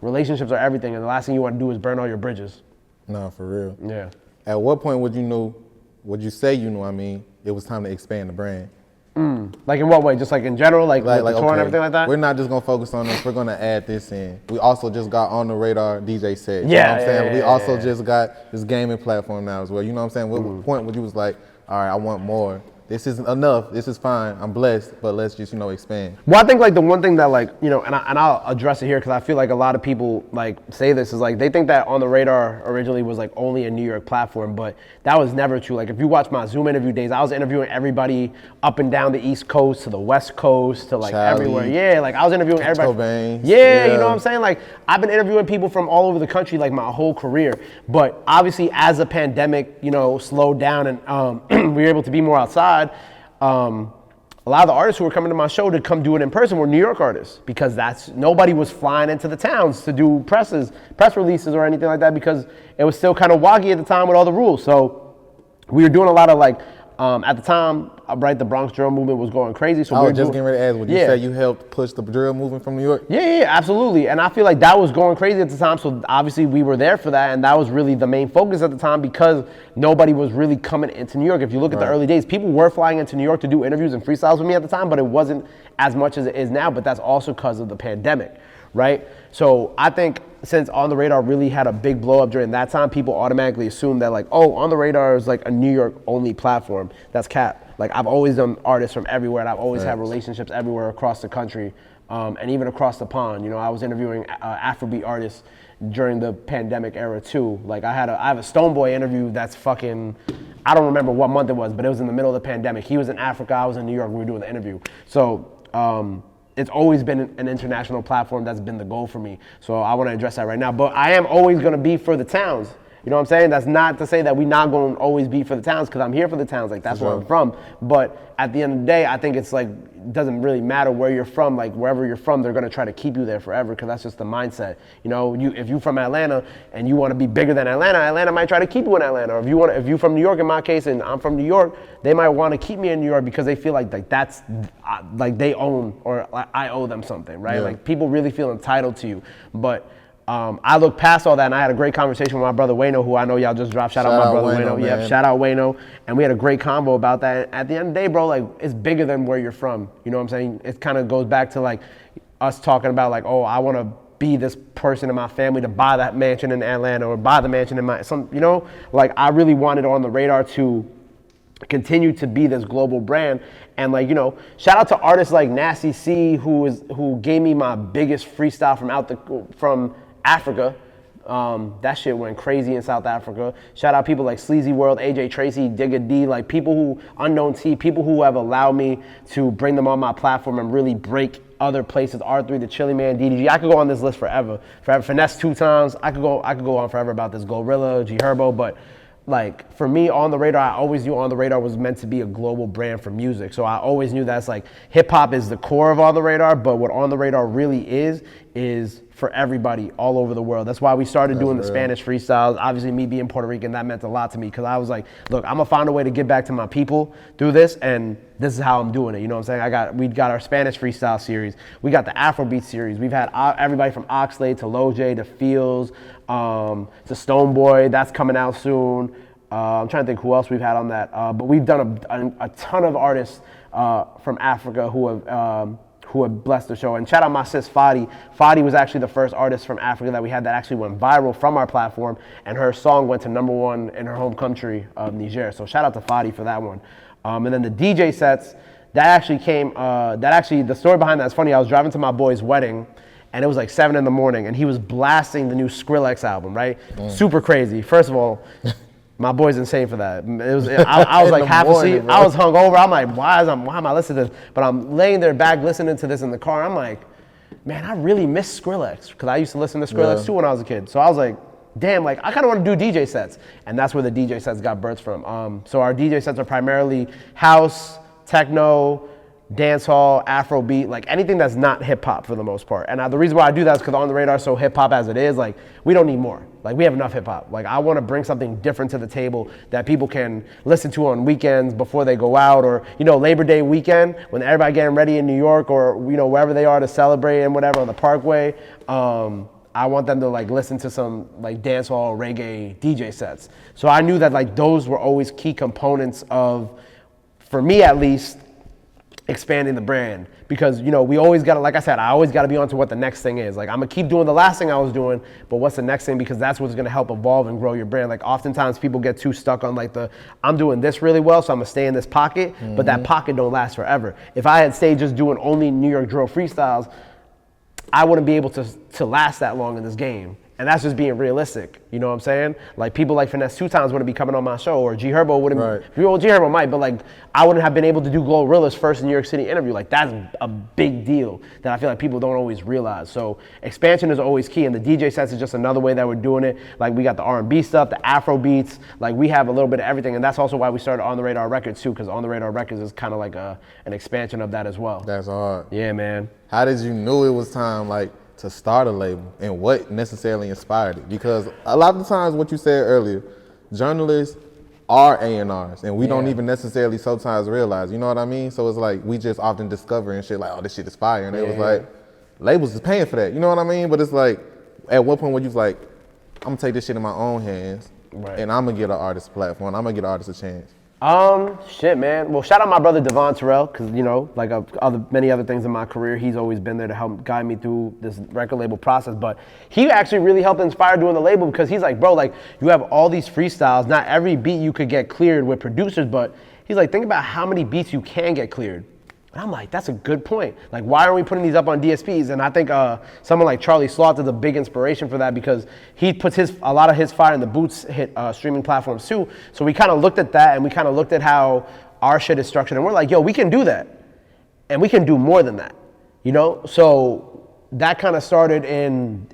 relationships are everything. And the last thing you want to do is burn all your bridges. No, for real. Yeah. At what point would you say it was time to expand the brand? Like, in what way? Just like in general, like the tour and everything like that? We're not just gonna focus on this, we're gonna add this in. We also just got on the radar DJ set. You know what I'm saying? We also just got this gaming platform now as well. You know what I'm saying? What point would you was like, all right, I want more this isn't enough. This is fine. I'm blessed, but let's just, expand. Well, I think like the one thing that like, and I'll address it here because I feel like a lot of people like say this is like they think that On the Radar originally was like only a New York platform, but that was never true. Like if you watch my Zoom interview days, I was interviewing everybody up and down the East Coast to the West Coast to like everywhere. Yeah, like I was interviewing everybody. Cobain. Yeah, you know what I'm saying? Like I've been interviewing people from all over the country like my whole career. But obviously as the pandemic, slowed down and we were able to be more outside, a lot of the artists who were coming to my show to come do it in person were New York artists because nobody was flying into the towns to do press releases or anything like that because it was still kind of woggy at the time with all the rules. So we were doing a lot of like, at the time, the Bronx drill movement was going crazy. So I was just getting ready to ask, would you say you helped push the drill movement from New York? Yeah, absolutely. And I feel like that was going crazy at the time. So obviously we were there for that. And that was really the main focus at the time because nobody was really coming into New York. If you look at the early days, people were flying into New York to do interviews and freestyles with me at the time, but it wasn't as much as it is now. But that's also because of the pandemic, right? So I think since On the Radar really had a big blow up during that time, people automatically assume that like, oh, On the Radar is like a New York only platform. That's cap. Like I've always done artists from everywhere, and I've always had relationships everywhere across the country, and even across the pond. I was interviewing Afrobeat artists during the pandemic era too. Like I have a Stonebwoy interview that's fucking, I don't remember what month it was, but it was in the middle of the pandemic. He was in Africa, I was in New York, we were doing the interview. So it's always been an international platform. That's been the goal for me. So I want to address that right now. But I am always going to be for the towns. You know what I'm saying? That's not to say that we're not going to always be for the towns because I'm here for the towns. Like that's where I'm from. But at the end of the day, I think it's like, it doesn't really matter where you're from. Like wherever you're from, they're going to try to keep you there forever because that's just the mindset. If you're from Atlanta and you want to be bigger than Atlanta might try to keep you in Atlanta. Or if you're from New York, in my case, and I'm from New York, they might want to keep me in New York because they feel like that's like they own or I owe them something, right? Yeah. Like people really feel entitled to you. But I look past all that, and I had a great conversation with my brother Wayno, who I know y'all just dropped. Shout out my brother Wayno. Yeah, shout out Wayno. And we had a great convo about that. And at the end of the day, bro, like it's bigger than where you're from. You know what I'm saying? It kind of goes back to like us talking about like, oh, I want to be this person in my family to buy that mansion in Atlanta or buy the mansion in like I really wanted On the Radar to continue to be this global brand. And like, shout out to artists like Nasty C, who gave me my biggest freestyle from Africa. That shit went crazy in South Africa. Shout out people like Sleazy World, AJ Tracy, Digga D, like people who, Unknown T, people who have allowed me to bring them on my platform and really break other places. R3, the Chili Man, DDG. I could go on this list forever. Finesse 2 times. I could go on forever about this. Gorilla, G Herbo, but like for me, On the Radar, I always knew On the Radar was meant to be a global brand for music. So I always knew that's like hip hop is the core of On the Radar, but what On the Radar really is for everybody all over the world. That's why we started doing the Spanish freestyles. Obviously me being Puerto Rican, that meant a lot to me because I was like, look, I'm gonna find a way to get back to my people through this, and this is how I'm doing it. You know what I'm saying? We got our Spanish freestyle series. We got the Afrobeat series. We've had everybody from Oxlade to Loj to Fields to Stonebwoy. That's coming out soon. I'm trying to think who else we've had on that. But we've done a ton of artists from Africa who have blessed the show. And shout out my sis Fadi. Fadi was actually the first artist from Africa that we had that actually went viral from our platform, and her song went to #1 in her home country of Niger. So shout out to Fadi for that one. And then the DJ sets, the story behind that is funny. I was driving to my boy's wedding, and it was like 7 a.m, and he was blasting the new Skrillex album, right? Super crazy. First of all, my boy's insane for that. I was like half asleep. I was hungover. I'm like, why am I listening to this? But I'm laying there back listening to this in the car. I'm like, man, I really miss Skrillex because I used to listen to Skrillex too when I was a kid. So I was like, damn, like I kind of want to do DJ sets. And that's where the DJ sets got birthed from. So our DJ sets are primarily house, techno, dancehall, Afrobeat, like anything that's not hip hop for the most part. And the reason why I do that is because On the Radar is so hip hop as it is, like we don't need more. Like we have enough hip hop. Like I want to bring something different to the table that people can listen to on weekends before they go out, or Labor Day weekend when everybody getting ready in New York or wherever they are to celebrate and whatever on the Parkway. I want them to like listen to some like dancehall, reggae DJ sets. So I knew that like those were always key components of, for me at least, expanding the brand, because we always gotta, like I said, I always gotta be on to what the next thing is. Like, I'm gonna keep doing the last thing I was doing, but what's the next thing, because that's what's gonna help evolve and grow your brand. Like, oftentimes people get too stuck on like I'm doing this really well, so I'm gonna stay in this pocket, but that pocket don't last forever. If I had stayed just doing only New York drill freestyles, I wouldn't be able to last that long in this game. And that's just being realistic, you know what I'm saying? Like, people like Finesse 2 Times wouldn't be coming on my show, or G Herbo wouldn't be, well, G Herbo might, but like, I wouldn't have been able to do Glorilla's first New York City interview. Like, that's a big deal that I feel like people don't always realize. So expansion is always key, and the DJ sets is just another way that we're doing it. Like, we got the R&B stuff, the Afro beats, like we have a little bit of everything, and that's also why we started On The Radar Records too, because On The Radar Records is kind of like an expansion of that as well. That's hard. Yeah, man. How did you know it was time, like, to start a label, and what necessarily inspired it? Because a lot of the times, what you said earlier, journalists are A&Rs, and we don't even necessarily sometimes realize, you know what I mean? So it's like, we just often discover and shit like, oh, this shit is fire, and it was like, labels is paying for that, you know what I mean? But it's like, at what point were you like, I'm gonna take this shit in my own hands, and I'm gonna get an artist a platform, I'm gonna get an artist a chance? Shit, man. Well, shout out my brother Devon Terrell, because like many other things in my career, he's always been there to help guide me through this record label process. But he actually really helped inspire doing the label, because he's like, bro, like, you have all these freestyles. Not every beat you could get cleared with producers, but he's like, think about how many beats you can get cleared. And I'm like, that's a good point. Like, why are we putting these up on DSPs? And I think someone like Charlie Sloth is a big inspiration for that, because he puts a lot of his fire in the Boots hit streaming platforms too. So we kind of looked at that, and we kind of looked at how our shit is structured, and we're like, yo, we can do that, and we can do more than that, So that kind of started in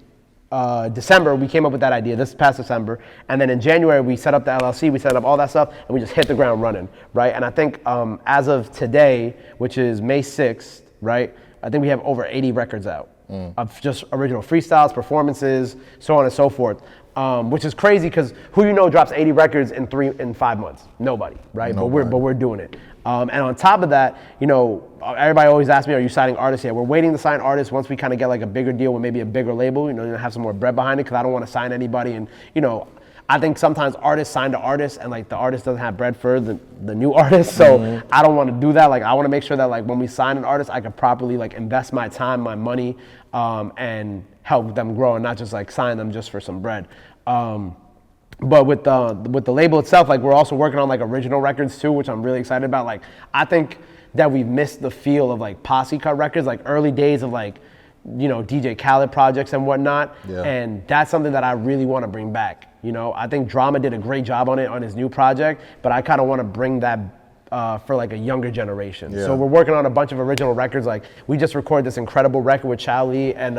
December. We came up with that idea this past December, and then in January we set up the LLC, we set up all that stuff, and we just hit the ground running, right? And I think as of today, which is May 6th, right, I think we have over 80 records out of just original freestyles, performances, so on and so forth, which is crazy, because who drops 80 records in 5 months? Nobody, right? Nobody. But we're doing it. And on top of that, everybody always asks me, are you signing artists yet? We're waiting to sign artists once we kind of get like a bigger deal with maybe a bigger label, have some more bread behind it, because I don't want to sign anybody. And, I think sometimes artists sign to artists, and like the artist doesn't have bread for the new artist. So I don't want to do that. Like, I want to make sure that like when we sign an artist, I can properly like invest my time, my money, and help them grow, and not just like sign them just for some bread. But with the label itself, like, we're also working on like original records too, which I'm really excited about. Like, I think that we've missed the feel of like posse cut records, like early days of like, DJ Khaled projects and whatnot. Yeah. And that's something that I really want to bring back. I think Drama did a great job on it on his new project, but I kind of want to bring that for like a younger generation. Yeah. So we're working on a bunch of original records. Like, we just recorded this incredible record with Chow Lee and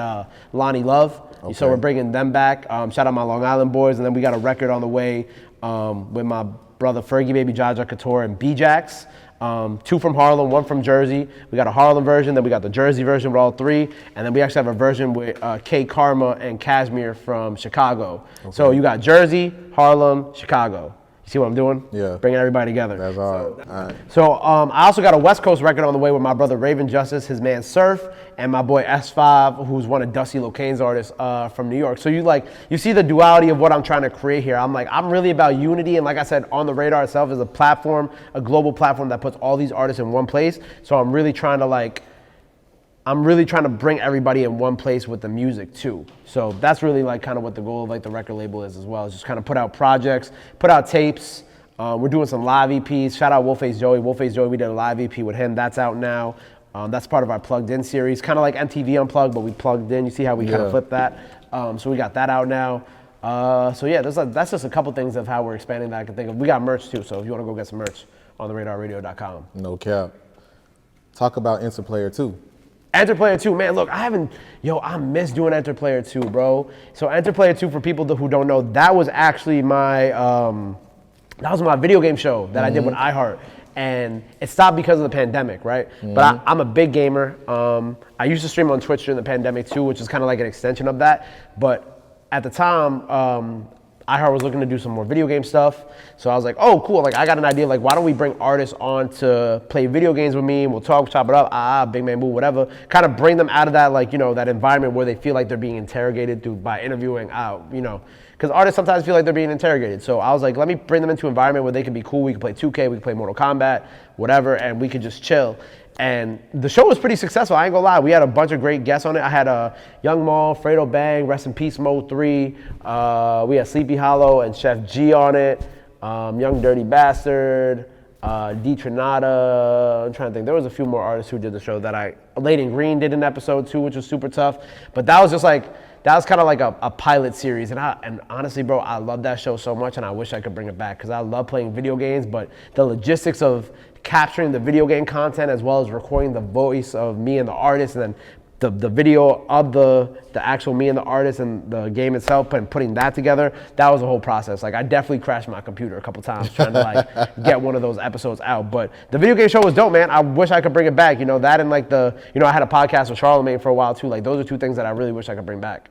Lonnie Love. Okay. So we're bringing them back. Shout out my Long Island boys. And then we got a record on the way with my brother Fergie Baby, Jaja Couture, and B-Jax. 2 from Harlem, 1 from Jersey. We got a Harlem version, then we got the Jersey version with all 3, and then we actually have a version with K Karma and Cashmere from Chicago. Okay. So you got Jersey, Harlem, Chicago. You see what I'm doing? Yeah. Bringing everybody together. That's all right. So I also got a West Coast record on the way with my brother Raven Justice, his man Surf, and my boy S5, who's one of Dusty Locane's artists from New York. So you see the duality of what I'm trying to create here. I'm really about unity, and like I said, On The Radar itself is a platform, a global platform that puts all these artists in one place. So I'm really trying to bring everybody in one place with the music too. So that's really like kind of what the goal of like the record label is as well, is just kind of put out projects, put out tapes. We're doing some live EPs. Shout out Wolfface Joey. Wolfface Joey, we did a live EP with him. That's out now. That's part of our Plugged In series, kind of like MTV Unplugged, but we plugged in. You see how we kind of flipped that? So we got that out now. So yeah, that's just a couple things of how we're expanding that I can think of. We got merch too, so if you want to go get some merch, ontheradarradio.com. No cap. Talk about Interplayer 2. Interplayer 2, man, look, I miss doing Interplayer 2, bro. So Interplayer 2, for people who don't know, that was actually my video game show that I did with iHeart. And it stopped because of the pandemic, right? But I'm a big gamer. I used to stream on Twitch during the pandemic too, which is kind of like an extension of that. But at the time, iHeart was looking to do some more video game stuff. So I was like, oh, cool. Like, I got an idea. Like, why don't we bring artists on to play video games with me, and we'll talk, chop it up, big man boo, whatever. Kind of bring them out of that, like, that environment where they feel like they're being interrogated by interviewing, Because artists sometimes feel like they're being interrogated. So I was like, let me bring them into an environment where they can be cool. We can play 2K, we can play Mortal Kombat, whatever, and we could just chill. And the show was pretty successful. I ain't gonna lie. We had a bunch of great guests on it. I had Young Maul, Fredo Bang, Rest in Peace Mode 3. We had Sleepy Hollow and Chef G on it. Young Dirty Bastard. D Trinata, I'm trying to think. There was a few more artists who did the show that Layden Green did an episode too, which was super tough. But that was just like, that was kind of like a pilot series. And honestly, bro, I love that show so much and I wish I could bring it back because I love playing video games, but the logistics of capturing the video game content as well as recording the voice of me and the artist and then the video of the actual me and the artist and the game itself and putting that together, that was a whole process. Like I definitely crashed my computer a couple times trying to like get one of those episodes out. But the video game show was dope, man. I wish I could bring it back. You know, that and like I had a podcast with Charlamagne for a while too. Like those are two things that I really wish I could bring back.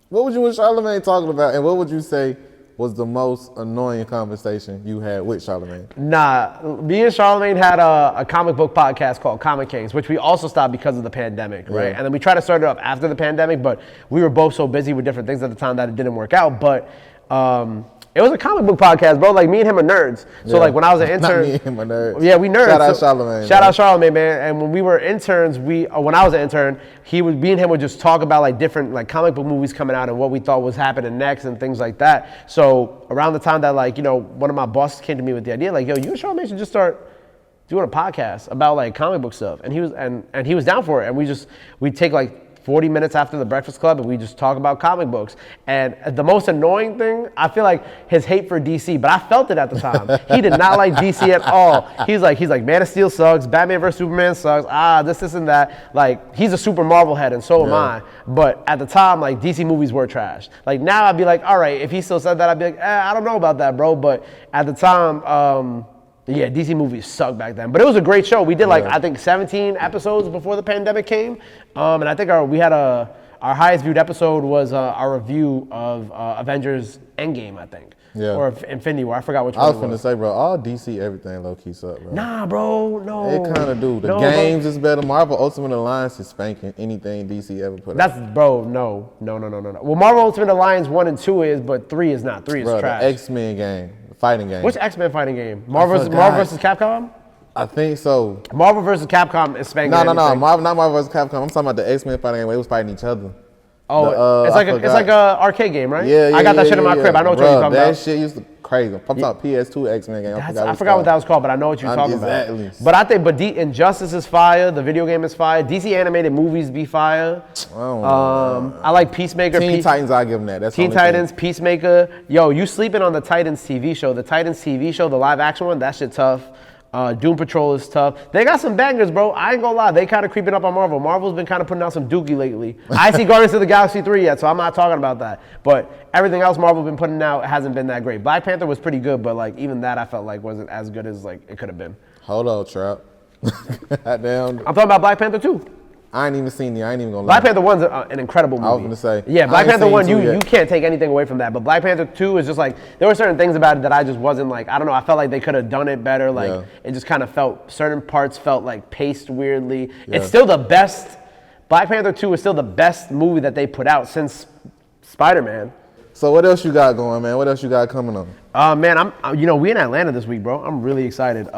What would you and Charlamagne talking about, and what would you say was the most annoying conversation you had with Charlamagne? Nah, me and Charlamagne had a comic book podcast called Comic Kings, which we also stopped because of the pandemic, right? And then we tried to start it up after the pandemic, but we were both so busy with different things at the time that it didn't work out. But it was a comic book podcast, bro. Like me and him are nerds. So like when I was an intern, Not me and him are nerds. Yeah, we nerds. Shout out Charlamagne. Shout out Charlamagne, man. And when we were interns, when I was an intern, me and him would just talk about like different like comic book movies coming out and what we thought was happening next and things like that. So around the time that one of my bosses came to me with the idea, like, yo, you and Charlamagne should just start doing a podcast about like comic book stuff. And he was down for it. And we'd take like 40 minutes after the Breakfast Club and we just talk about comic books. And the most annoying thing, I feel like his hate for DC, but I felt it at the time. He did not like DC at all. He's like, Man of Steel sucks, Batman vs. Superman sucks, this and that. Like, he's a super Marvel head and so am I. But at the time, like, DC movies were trash. Like, now I'd be like, all right, if he still said that, I'd be like, I don't know about that, bro. But at the time, yeah, DC movies sucked back then. But it was a great show. We did I think 17 episodes before the pandemic came. And I think our highest viewed episode was our review of Avengers Endgame, I think. Yeah. Or Infinity War. I forgot which one I was finna say, bro, all DC, everything low-key suck, bro. Nah, bro, no. It kind of do. The games is better. Marvel Ultimate Alliance is spanking anything DC ever put out. Bro, no. Well, Marvel Ultimate Alliance 1 and 2 is, but 3 is not. 3 is trash. The X-Men game. Fighting game. Which X-Men fighting game? Marvel vs. Capcom? I think so. Marvel vs. Capcom is spanking. No. Not Marvel vs. Capcom. I'm talking about the X-Men fighting game where they was fighting each other. Oh, it's like a arcade game, right? Yeah. I got that shit in my crib. I know what you're talking about. That shit used to crazy. I'm talking PS2 X-Men game. I forgot what that was called, but I know what you're talking about. But I think, Injustice is fire. The video game is fire. DC animated movies be fire. I like Peacemaker. Teen Titans, I give them that. That's Teen Titans, Peacemaker. Yo, you sleeping on the Titans TV show? The Titans TV show, the live action one, that shit tough. Doom Patrol is tough. They got some bangers, bro. I ain't gonna lie. They kind of creeping up on Marvel. Marvel's been kind of putting out some dookie lately. I see Guardians of the Galaxy 3 yet, so I'm not talking about that. But everything else Marvel been putting out hasn't been that great. Black Panther was pretty good, but like even that I felt like wasn't as good as like it could have been. Hold on, Trap. Goddamn. I'm talking about Black Panther 2. I ain't even seen it. I ain't even gonna lie. Black Panther 1's an incredible movie. I was gonna say. Yeah, Black Panther 1, you can't take anything away from that. But Black Panther 2 is just like, there were certain things about it that I just wasn't like, I don't know, I felt like they could have done it better. Like, it just kind of felt, certain parts felt like paced weirdly. Yeah. It's still the best, Black Panther 2 is still the best movie that they put out since Spider-Man. So what else you got going, man? What else you got coming on? Man, we in Atlanta this week, bro. I'm really excited.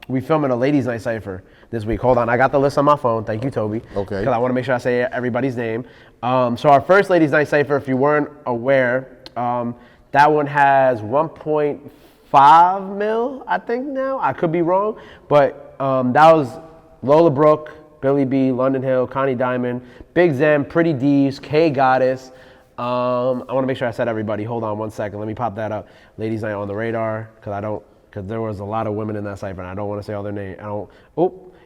We filming a ladies' night cypher this week. Hold on, I got the list on my phone. Thank you, Toby. Okay. Because I want to make sure I say everybody's name. So our first ladies' night cypher, if you weren't aware, that one has 1.5 mil, I think now. I could be wrong, but that was Lola Brooke, Billy B, London Hill, Connie Diamond, Big Zen, Pretty D's, K Goddess. I want to make sure I said everybody. Hold on one second. Let me pop that up. Ladies' night on the radar, because there was a lot of women in that cypher, and I don't want to say all their names.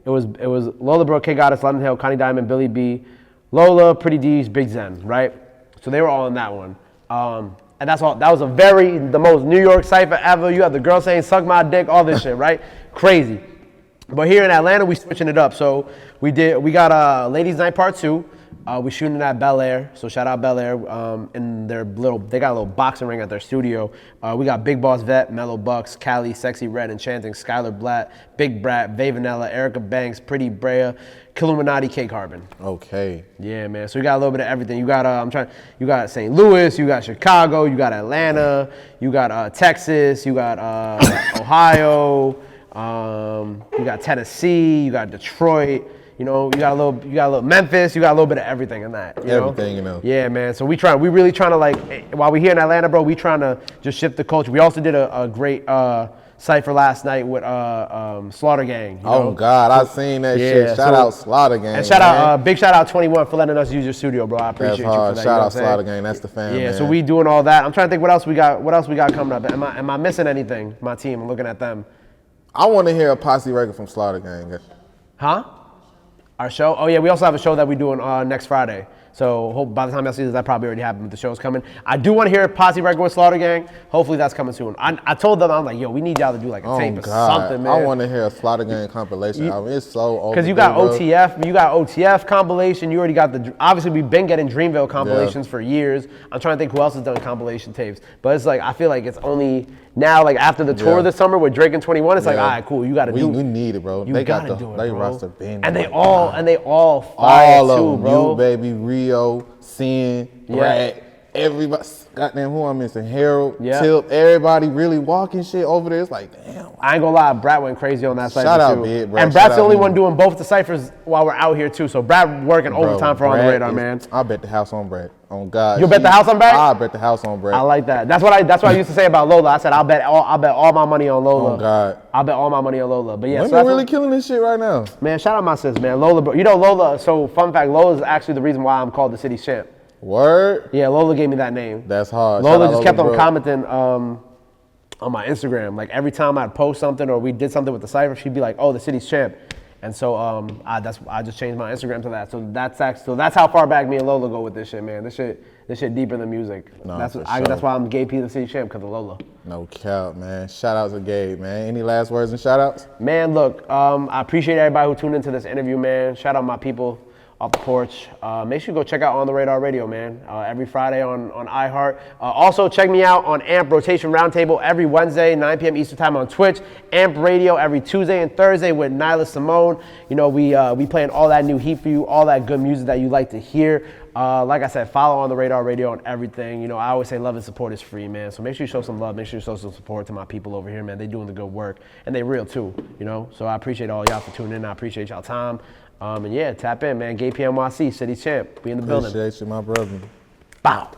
It was Lola Brooke, K Goddess, London Hill, Connie Diamond, Billy B, Lola, Pretty D's, Big Zen, right? So they were all in that one. And that's all. That was the most New York cypher ever. You have the girl saying, suck my dick, all this shit, right? Crazy. But here in Atlanta, we switching it up. So we got Ladies Night Part 2. We shooting at Bel Air, so shout out Bel Air. In they got a little boxing ring at their studio. We got Big Boss Vet, Mellow Bucks, Cali, Sexy Red, Enchanting, Skylar Blatt, Big Brat, Vay Vanilla, Erica Banks, Pretty Brea, Killuminati, K Carbon. Okay. Yeah, man. So you got a little bit of everything. You got you got St. Louis, you got Chicago, you got Atlanta, you got Texas, you got Ohio, you got Tennessee, you got Detroit. You know, you got a little Memphis, you got a little bit of everything in that. Everything, you know. Yeah, man. So we really trying to like, while we here in Atlanta, bro, we trying to just shift the culture. We also did a great cypher last night with Slaughter Gang. You know? Oh God, I seen that shit. Shout out Slaughter Gang. And big shout out 21 for letting us use your studio, bro. I appreciate you for that. Shout out Slaughter Gang. That's the fam. Yeah, man. so we doing all that. I'm trying to think what else we got coming up. Am I missing anything? My team. I'm looking at them. I want to hear a posse record from Slaughter Gang. Huh? Our show? Oh yeah, we also have a show that we're doing next Friday. So by the time y'all see this, that probably already happened, but the show's coming. I do want to hear a posse record with Slaughter Gang. Hopefully that's coming soon. I told them, I'm like, yo, we need y'all to do like a tape or something, man. I want to hear a Slaughter Gang compilation album. It's so old. Because you got OTF compilation. You already got obviously we've been getting Dreamville compilations for years. I'm trying to think who else has done compilation tapes. But it's like, I feel like it's only now, like after the tour this summer with Drake and 21, it's like, all right, cool, you got to do it. We need it, bro. They got they roster band. And they all fire too, bro. You, baby, Rio, Sin, Rat, everybody. Goddamn, who I'm missing? Harold, Tip, everybody really walking shit over there. It's like, damn. I ain't gonna lie, Brat went crazy on that cypher Shout out, too. Big, bro. And Brat's the only one doing both the ciphers while we're out here too. So Brat working overtime for On the Radar, man. I bet the house on Brat. On God. You bet the house on Brat? I bet the house on Brat. I like that. That's what I used to say about Lola. I said I'll bet all my money on Lola. Oh God. I'll bet all my money on Lola. But yeah, women really killing this shit right now. Man, shout out my sis, man. Lola, bro. You know Lola. So fun fact, Lola is actually the reason why I'm called the city's champ. Word? Yeah, Lola gave me that name. That's hard. Lola just kept on commenting on my Instagram. Like every time I'd post something or we did something with the cypher, she'd be like, "Oh, the city's champ." And so I just changed my Instagram to that. So that's how far back me and Lola go with this shit, man. This shit deeper than music. No, that's sure. why I'm Gabe P, the city champ, because of Lola. No cap, man. Shout out to Gabe, man. Any last words and shout outs? Man, look, I appreciate everybody who tuned into this interview, man. Shout out my people off the porch. Make sure you go check out On the Radar Radio, man. Every Friday on iHeart. Also, check me out on AMP Rotation Roundtable every Wednesday, 9 p.m. Eastern Time on Twitch. AMP Radio every Tuesday and Thursday with Nyla Simone. You know, we playing all that new heat for you, all that good music that you like to hear. Like I said, follow On the Radar Radio on everything. You know, I always say love and support is free, man. So make sure you show some love. Make sure you show some support to my people over here, man. They doing the good work. And they real, too, you know. So I appreciate all y'all for tuning in. I appreciate y'all time. And yeah, tap in, man. Gabe P NYC, City Champ. We in the building. Appreciate you, my brother. Bow.